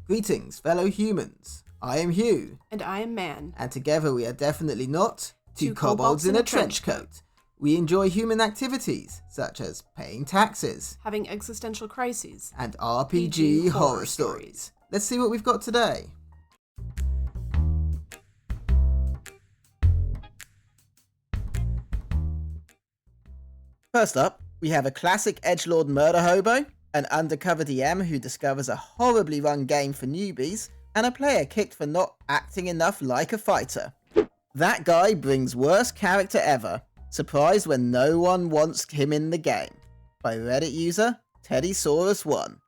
Greetings, fellow humans. I am Hugh. And I am Man. And together we are definitely not Two kobolds in a trench coat. We enjoy human activities, such as paying taxes, having existential crises, and RPG horror stories. Let's see what we've got today. First up, we have a classic edgelord murderhobo, an undercover DM who discovers a horribly run game for newbies, and a player kicked for not acting enough like a fighter. That guy brings worst character ever, surprised when no one wants him in the game, by Reddit user Teddysaurus1.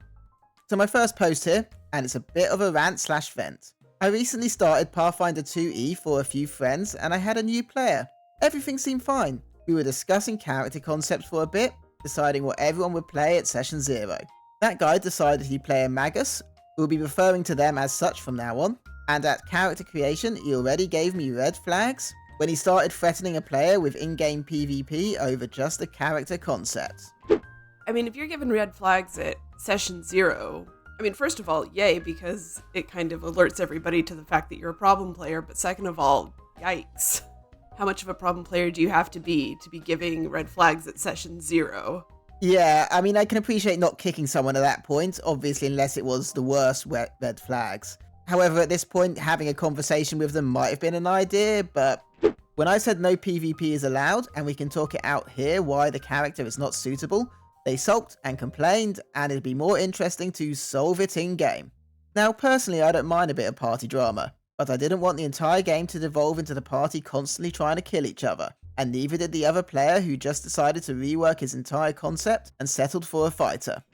So my first post here, and it's a bit of a rant/vent. I recently started Pathfinder 2e for a few friends, and I had a new player. Everything seemed fine. We were discussing character concepts for a bit, deciding what everyone would play at session 0. That guy decided he'd play a magus. We'll be referring to them as such from now on. And at character creation, he already gave me red flags when he started threatening a player with in-game PvP over just a character concept. I mean, if you're given red flags at session 0, I mean, first of all, yay, because it kind of alerts everybody to the fact that you're a problem player, but second of all, yikes. How much of a problem player do you have to be giving red flags at session 0? Yeah, I mean, I can appreciate not kicking someone at that point, obviously, unless it was the worst red flags. However, at this point, having a conversation with them might have been an idea, but when I said no PvP is allowed, and we can talk it out here why the character is not suitable, they sulked and complained, and it'd be more interesting to solve it in-game. Now, personally, I don't mind a bit of party drama, but I didn't want the entire game to devolve into the party constantly trying to kill each other, and neither did the other player who just decided to rework his entire concept and settled for a fighter.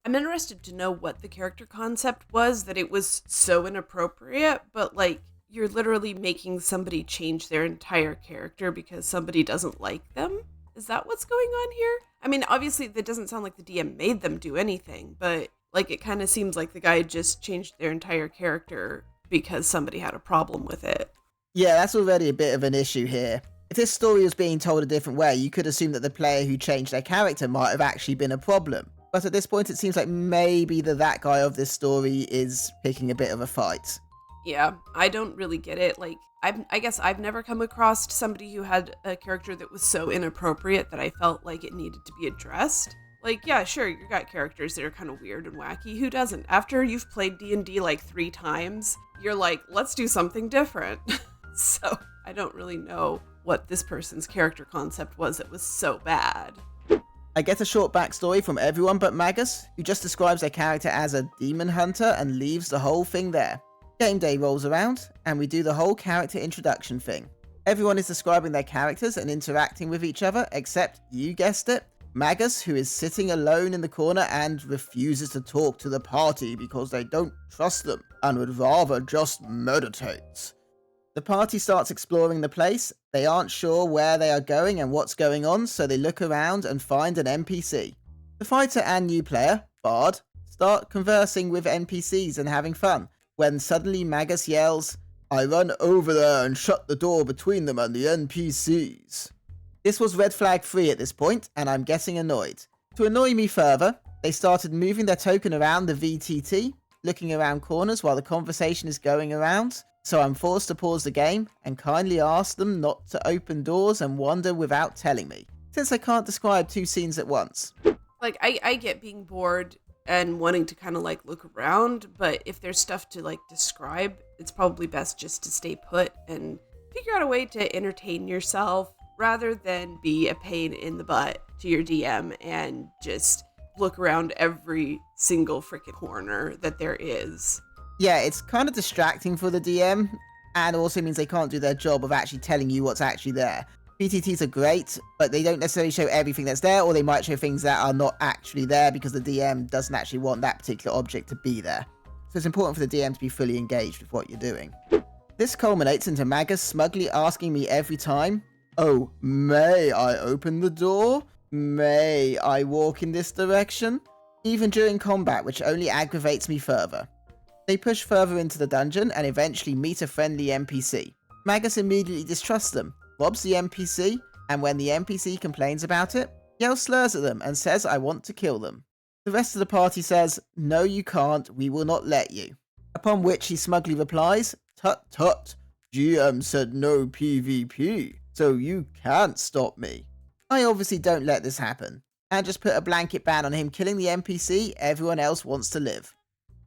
I'm interested to know what the character concept was, that it was so inappropriate, but like, you're literally making somebody change their entire character because somebody doesn't like them? Is that what's going on here? I mean, obviously that doesn't sound like the DM made them do anything, but like it kind of seems like the guy just changed their entire character because somebody had a problem with it. Yeah, that's already a bit of an issue here. If this story was being told a different way, you could assume that the player who changed their character might have actually been a problem. But at this point, it seems like maybe that guy of this story is picking a bit of a fight. Yeah, I don't really get it. Like, I guess I've never come across somebody who had a character that was so inappropriate that I felt like it needed to be addressed. Like, yeah, sure, you got characters that are kind of weird and wacky. Who doesn't? After you've played D&D like 3 times, you're like, let's do something different. So I don't really know what this person's character concept was that was so bad. I get a short backstory from everyone but Magus, who just describes their character as a demon hunter and leaves the whole thing there. Game day rolls around, and we do the whole character introduction thing. Everyone is describing their characters and interacting with each other, except, you guessed it, Magus, who is sitting alone in the corner and refuses to talk to the party because they don't trust them and would rather just meditate. The party starts exploring the place. They aren't sure where they are going and what's going on, so they look around and find an NPC. The fighter and new player, Bard, start conversing with NPCs and having fun, when suddenly Magus yells, "I run over there and shut the door between them and the NPCs." This was red flag free at this point, and I'm getting annoyed. To annoy me further, they started moving their token around the VTT, looking around corners while the conversation is going around, so I'm forced to pause the game and kindly ask them not to open doors and wander without telling me, since I can't describe 2 scenes at once. Like, I get being bored and wanting to kind of like look around, but if there's stuff to like describe, it's probably best just to stay put and figure out a way to entertain yourself rather than be a pain in the butt to your DM and just look around every single freaking corner that there is. Yeah, it's kind of distracting for the DM, and also means they can't do their job of actually telling you what's actually there. PTTs are great, but they don't necessarily show everything that's there, or they might show things that are not actually there because the DM doesn't actually want that particular object to be there. So it's important for the DM to be fully engaged with what you're doing. This culminates into Magus smugly asking me every time, "Oh, may I open the door? May I walk in this direction?" Even during combat, which only aggravates me further. They push further into the dungeon and eventually meet a friendly NPC. Magus immediately distrusts them, robs the NPC, and when the NPC complains about it, yells slurs at them and says I want to kill them. The rest of the party says, "No you can't, we will not let you." Upon which he smugly replies, "Tut tut, GM said no PvP, so you can't stop me." I obviously don't let this happen, and just put a blanket ban on him killing the NPC everyone else wants to live.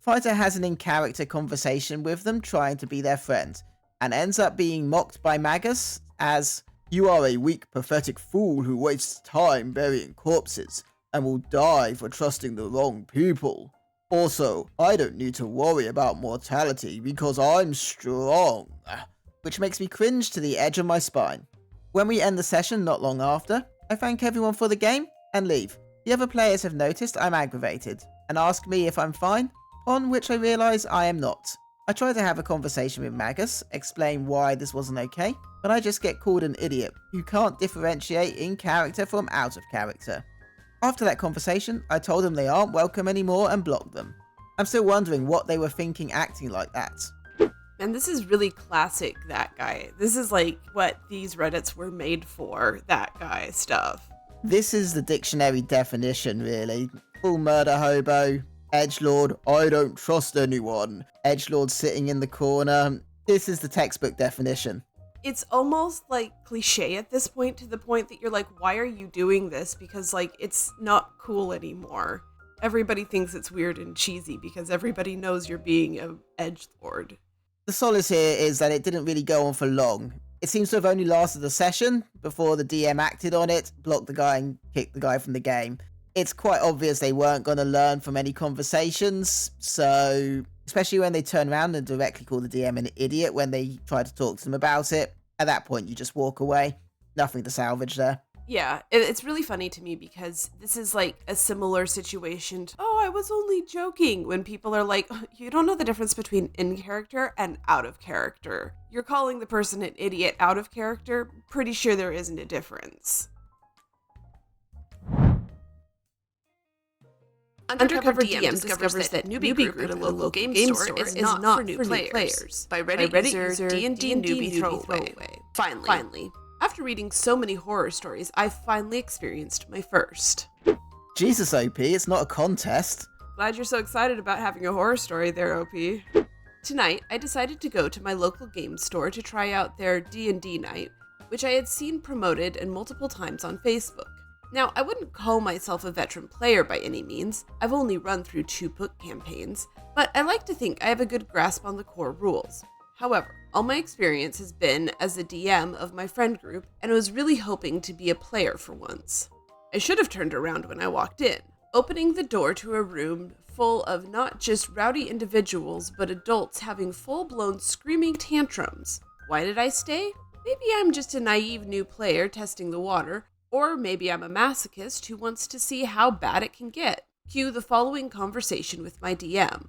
Fighter has an in-character conversation with them trying to be their friend, and ends up being mocked by Magus as, "You are a weak, pathetic fool who wastes time burying corpses, and will die for trusting the wrong people. Also, I don't need to worry about mortality because I'm strong." Which makes me cringe to the edge of my spine. When we end the session not long after, I thank everyone for the game and leave. The other players have noticed I'm aggravated and ask me if I'm fine, on which I realise I am not. I try to have a conversation with Magus, explain why this wasn't okay, but I just get called an idiot who can't differentiate in character from out of character. After that conversation, I told them they aren't welcome anymore and blocked them. I'm still wondering what they were thinking acting like that. And this is really classic that guy. This is like what these Reddits were made for, that guy stuff. This is the dictionary definition, really. Full murder hobo, edgelord, I don't trust anyone, edgelord sitting in the corner. This is the textbook definition. It's almost like cliche at this point, to the point that you're like, why are you doing this? Because like, it's not cool anymore. Everybody thinks it's weird and cheesy because everybody knows you're being an edgelord. The solace here is that it didn't really go on for long. It seems to have only lasted a session before the DM acted on it, blocked the guy and kicked the guy from the game. It's quite obvious they weren't going to learn from any conversations, so especially when they turn around and directly call the DM an idiot when they try to talk to them about it. At that point, you just walk away. Nothing to salvage there. Yeah, it's really funny to me because this is like a similar situation to, "Oh, I was only joking," when people are like, you don't know the difference between in character and out of character. You're calling the person an idiot out of character, pretty sure there isn't a difference. Undercover DM discovers that Newbie Group at a local game store is not for new players. By Reddit user D&D Newbie Throwaway. Finally. After reading so many horror stories, I finally experienced my first. Jesus, OP, it's not a contest. Glad you're so excited about having a horror story there, OP. Tonight, I decided to go to my local game store to try out their D&D night, which I had seen promoted and multiple times on Facebook. Now, I wouldn't call myself a veteran player by any means. I've only run through 2 book campaigns, but I like to think I have a good grasp on the core rules. However, all my experience has been as the DM of my friend group, and I was really hoping to be a player for once. I should have turned around when I walked in, opening the door to a room full of not just rowdy individuals, but adults having full-blown screaming tantrums. Why did I stay? Maybe I'm just a naive new player testing the water, or maybe I'm a masochist who wants to see how bad it can get. Cue the following conversation with my DM.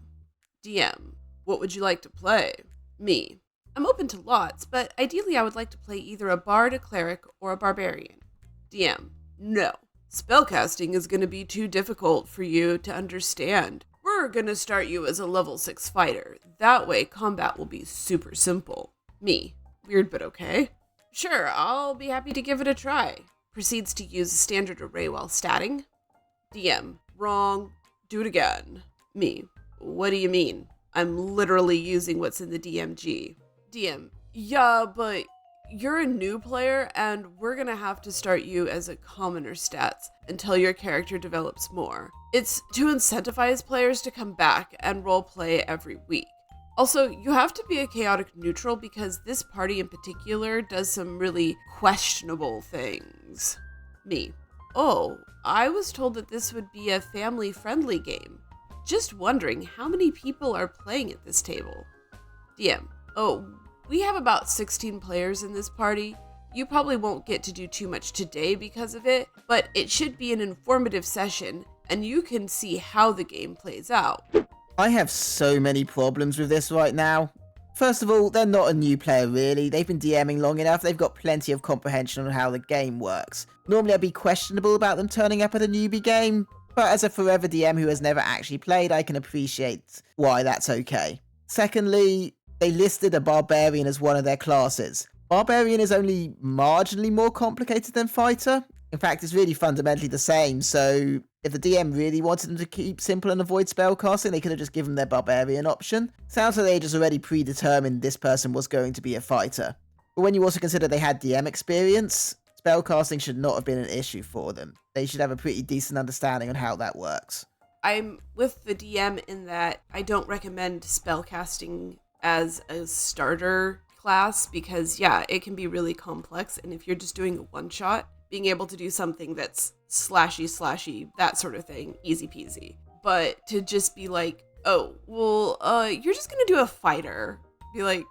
DM, what would you like to play? Me. I'm open to lots, but ideally I would like to play either a bard, a cleric, or a barbarian. DM. No. Spellcasting is going to be too difficult for you to understand. We're going to start you as a level 6 fighter. That way combat will be super simple. Me. Weird but okay. Sure, I'll be happy to give it a try. Proceeds to use a standard array while statting. DM. Wrong. Do it again. Me. What do you mean? I'm literally using what's in the DMG. DM. Yeah, but you're a new player and we're gonna have to start you as a commoner stats until your character develops more. It's to incentivize players to come back and roleplay every week. Also, you have to be a chaotic neutral because this party in particular does some really questionable things. Me. Oh, I was told that this would be a family-friendly game. Just wondering how many people are playing at this table. DM. Oh, we have about 16 players in this party. You probably won't get to do too much today because of it, but it should be an informative session and you can see how the game plays out. I have so many problems with this right now. First of all, they're not a new player really. They've been DMing long enough. They've got plenty of comprehension on how the game works. Normally I'd be questionable about them turning up at a newbie game, but as a forever DM who has never actually played, I can appreciate why that's okay. Secondly, they listed a barbarian as one of their classes. Barbarian is only marginally more complicated than fighter. In fact, it's really fundamentally the same, so If the DM really wanted them to keep simple and avoid spellcasting, they could have just given their barbarian option. Sounds like they just already predetermined this person was going to be a fighter. But when you also consider they had DM experience, spellcasting should not have been an issue for them. They should have a pretty decent understanding on how that works. I'm with the DM in that I don't recommend spellcasting as a starter class because, yeah, it can be really complex. And if you're just doing a one-shot, being able to do something that's slashy, that sort of thing, easy peasy. But to just be like, oh, well, you're just gonna do a fighter. Be like,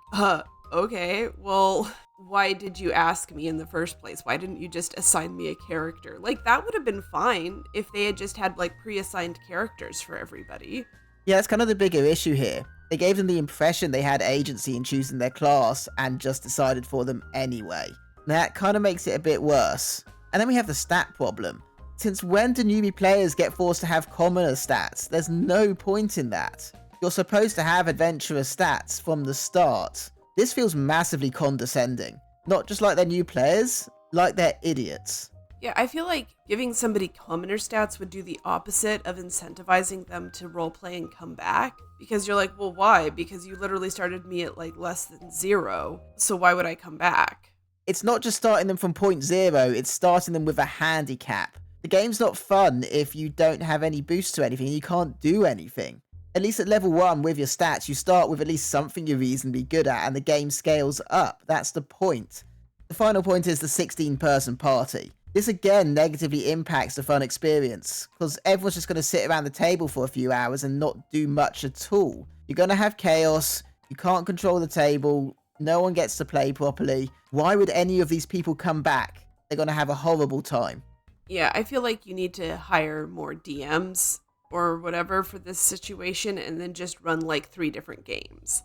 okay, well, why did you ask me in the first place? Why didn't you just assign me a character? Like, that would have been fine if they had just had, like, pre-assigned characters for everybody. Yeah, that's kind of the bigger issue here. They gave them the impression they had agency in choosing their class and just decided for them anyway. That kind of makes it a bit worse. And then we have the stat problem. Since when do newbie players get forced to have commoner stats? There's no point in that. You're supposed to have adventurous stats from the start. This feels massively condescending. Not just like they're new players, like they're idiots. Yeah, I feel like giving somebody commoner stats would do the opposite of incentivizing them to roleplay and come back. Because you're like, well, why? Because you literally started me at like less than 0. So why would I come back? It's not just starting them from point 0, it's starting them with a handicap. The game's not fun if you don't have any boosts to anything, you can't do anything. At least at level 1 with your stats, you start with at least something you're reasonably good at and the game scales up. That's the point. The final point is the 16-person party. This again negatively impacts the fun experience, because everyone's just going to sit around the table for a few hours and not do much at all. You're going to have chaos, you can't control the table, no one gets to play properly. Why would any of these people come back? They're going to have a horrible time. Yeah, I feel like you need to hire more DMs or whatever for this situation and then just run like 3 different games.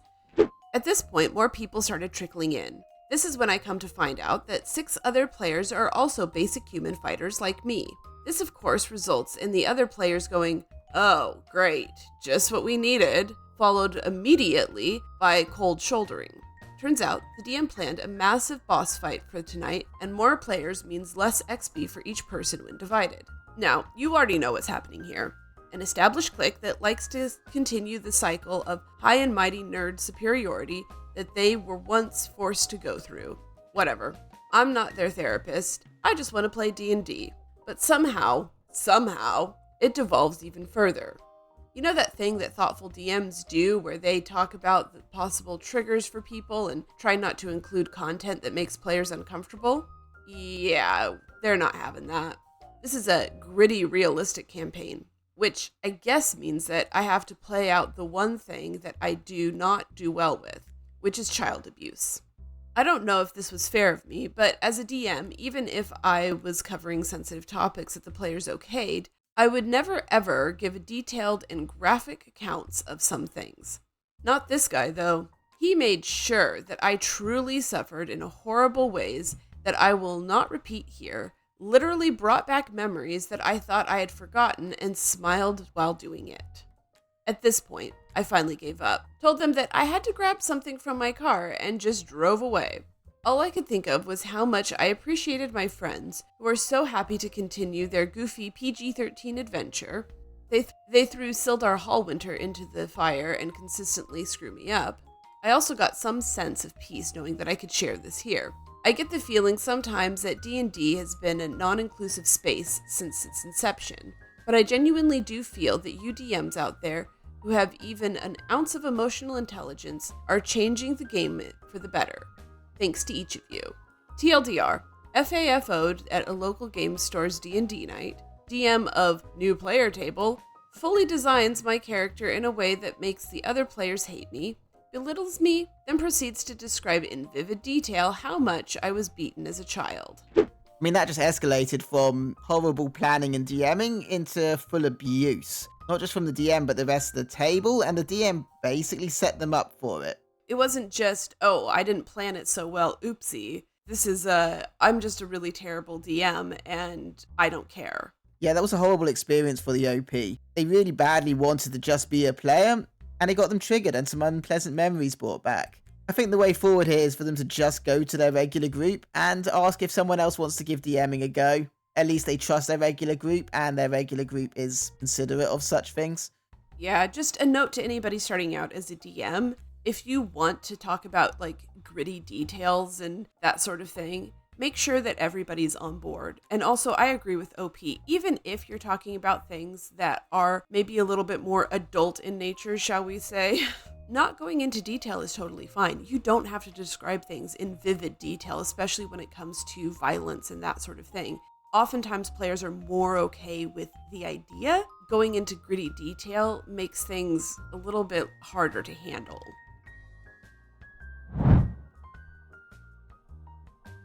At this point, more people started trickling in. This is when I come to find out that 6 other players are also basic human fighters like me. This of course results in the other players going, oh, great, just what we needed, followed immediately by cold shouldering. Turns out, the DM planned a massive boss fight for tonight, and more players means less XP for each person when divided. Now, you already know what's happening here. An established clique that likes to continue the cycle of high and mighty nerd superiority that they were once forced to go through. Whatever. I'm not their therapist. I just want to play D&D. But somehow, it devolves even further. You know that thing that thoughtful DMs do where they talk about the possible triggers for people and try not to include content that makes players uncomfortable? Yeah, they're not having that. This is a gritty, realistic campaign, which I guess means that I have to play out the one thing that I do not do well with, which is child abuse. I don't know if this was fair of me, but as a DM, even if I was covering sensitive topics that the players okayed, I would never ever give detailed and graphic accounts of some things. Not this guy, though. He made sure that I truly suffered in horrible ways that I will not repeat here, literally brought back memories that I thought I had forgotten and smiled while doing it. At this point, I finally gave up, told them that I had to grab something from my car, and just drove away. All I could think of was how much I appreciated my friends, who were so happy to continue their goofy PG-13 adventure. They threw Sildar Hallwinter into the fire and consistently screw me up. I also got some sense of peace knowing that I could share this here. I get the feeling sometimes that D&D has been a non-inclusive space since its inception, but I genuinely do feel that you DMs out there who have even an ounce of emotional intelligence are changing the game for the better. Thanks to each of you. TLDR, FAFO'd at a local game store's D&D night, DM of New Player Table, fully designs my character in a way that makes the other players hate me, belittles me, then proceeds to describe in vivid detail how much I was beaten as a child. I mean, that just escalated from horrible planning and DMing into full abuse. Not just from the DM, but the rest of the table, and the DM basically set them up for it. It wasn't just, oh, I didn't plan it so well, oopsie. This is I'm just a really terrible DM, and I don't care. Yeah, that was a horrible experience for the OP. They really badly wanted to just be a player, and it got them triggered and some unpleasant memories brought back. I think the way forward here is for them to just go to their regular group and ask if someone else wants to give DMing a go. At least they trust their regular group, and their regular group is considerate of such things. Yeah, just a note to anybody starting out as a DM. If you want to talk about like gritty details and that sort of thing, make sure that everybody's on board. And also, I agree with OP, even if you're talking about things that are maybe a little bit more adult in nature, shall we say, not going into detail is totally fine. You don't have to describe things in vivid detail, especially when it comes to violence and that sort of thing. Oftentimes, players are more okay with the idea. Going into gritty detail makes things a little bit harder to handle.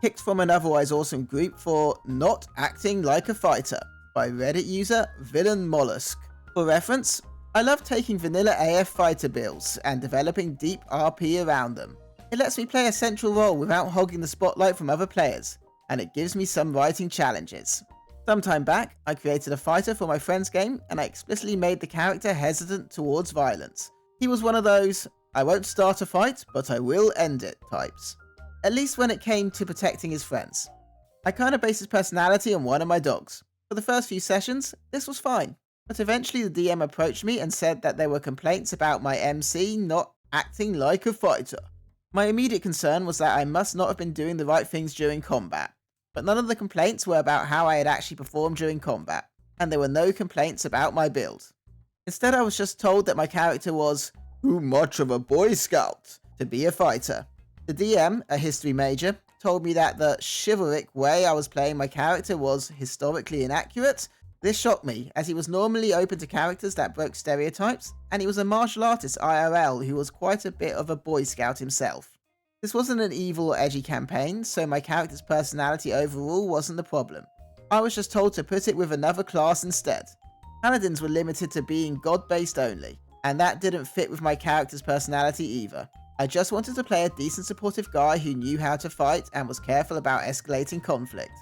Picked from an otherwise awesome group for Not Acting Like a Fighter by Reddit user Villain Mollusk. For reference, I love taking vanilla AF fighter builds and developing deep RP around them. It lets me play a central role without hogging the spotlight from other players, and it gives me some writing challenges. Sometime back, I created a fighter for my friend's game, and I explicitly made the character hesitant towards violence. He was one of those, I won't start a fight, but I will end it types. At least when it came to protecting his friends. I kinda based his personality on one of my dogs. For the first few sessions, this was fine, but eventually the DM approached me and said that there were complaints about my MC not acting like a fighter. My immediate concern was that I must not have been doing the right things during combat, but none of the complaints were about how I had actually performed during combat, and there were no complaints about my build. Instead, I was just told that my character was too much of a Boy Scout to be a fighter. The DM, a history major, told me that the chivalric way I was playing my character was historically inaccurate. This shocked me, as he was normally open to characters that broke stereotypes, and he was a martial artist IRL who was quite a bit of a Boy Scout himself. This wasn't an evil or edgy campaign, so my character's personality overall wasn't the problem. I was just told to put it with another class instead. Paladins were limited to being god-based only, and that didn't fit with my character's personality either. I just wanted to play a decent supportive guy who knew how to fight and was careful about escalating conflict.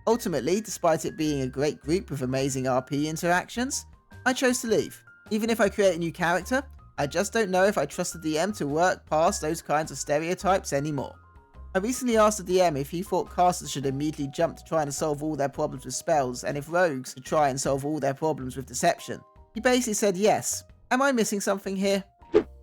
Ultimately, despite it being a great group with amazing RP interactions, I chose to leave. Even if I create a new character, I just don't know if I trust the DM to work past those kinds of stereotypes anymore. I recently asked the DM if he thought casters should immediately jump to trying to solve all their problems with spells, and if rogues could try and solve all their problems with deception. He basically said yes. Am I missing something here?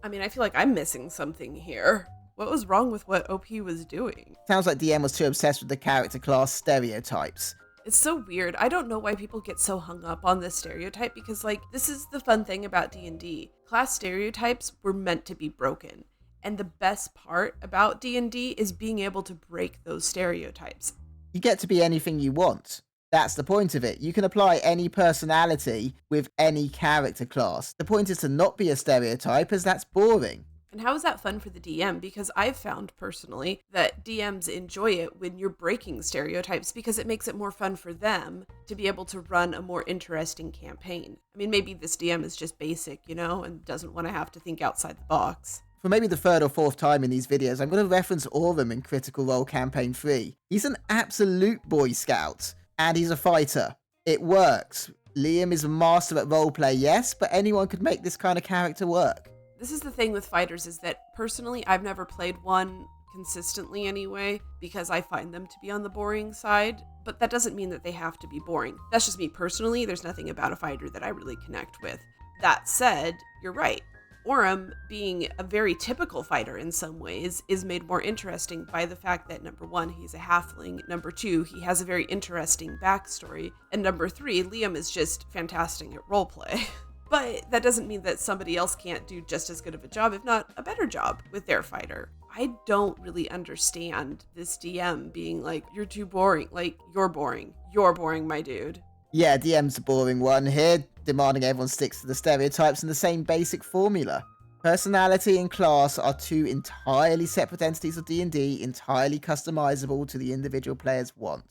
I mean, I feel like I'm missing something here. What was wrong with what OP was doing? Sounds like DM was too obsessed with the character class stereotypes. It's so weird. I don't know why people get so hung up on this stereotype because, like, this is the fun thing about D&D. Class stereotypes were meant to be broken. And the best part about D&D is being able to break those stereotypes. You get to be anything you want. That's the point of it. You can apply any personality with any character class. The point is to not be a stereotype, as that's boring. And how is that fun for the DM? Because I've found personally that DMs enjoy it when you're breaking stereotypes because it makes it more fun for them to be able to run a more interesting campaign. I mean, maybe this DM is just basic, you know, and doesn't want to have to think outside the box. For maybe the third or fourth time in these videos, I'm going to reference Aurum in Critical Role Campaign 3. He's an absolute Boy Scout, and he's a fighter. It works. Liam is a master at roleplay, yes, but anyone could make this kind of character work. This is the thing with fighters is that personally, I've never played one consistently anyway, because I find them to be on the boring side, but that doesn't mean that they have to be boring. That's just me personally. There's nothing about a fighter that I really connect with. That said, you're right. Aurum, being a very typical fighter in some ways, is made more interesting by the fact that number one, he's a halfling, number two, he has a very interesting backstory, and number three, Liam is just fantastic at roleplay. But that doesn't mean that somebody else can't do just as good of a job, if not a better job, with their fighter. I don't really understand this DM being like, you're too boring. Like, you're boring. You're boring, my dude. Yeah, DM's a boring one here, demanding everyone sticks to the stereotypes and the same basic formula. Personality and class are two entirely separate entities of D&D, entirely customizable to the individual player's want.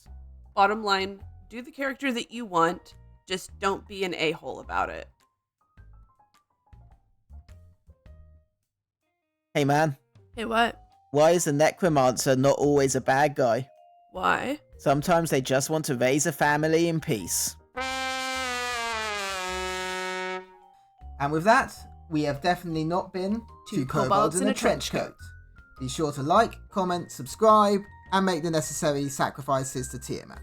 Bottom line, do the character that you want, just don't be an a-hole about it. Hey man. Hey, what? Why is the necromancer not always a bad guy? Why? Sometimes they just want to raise a family in peace. And with that, we have definitely not been Two kobolds in a trench coat. Be sure to like, comment, subscribe, and make the necessary sacrifices to Tiamat.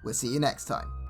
We'll see you next time.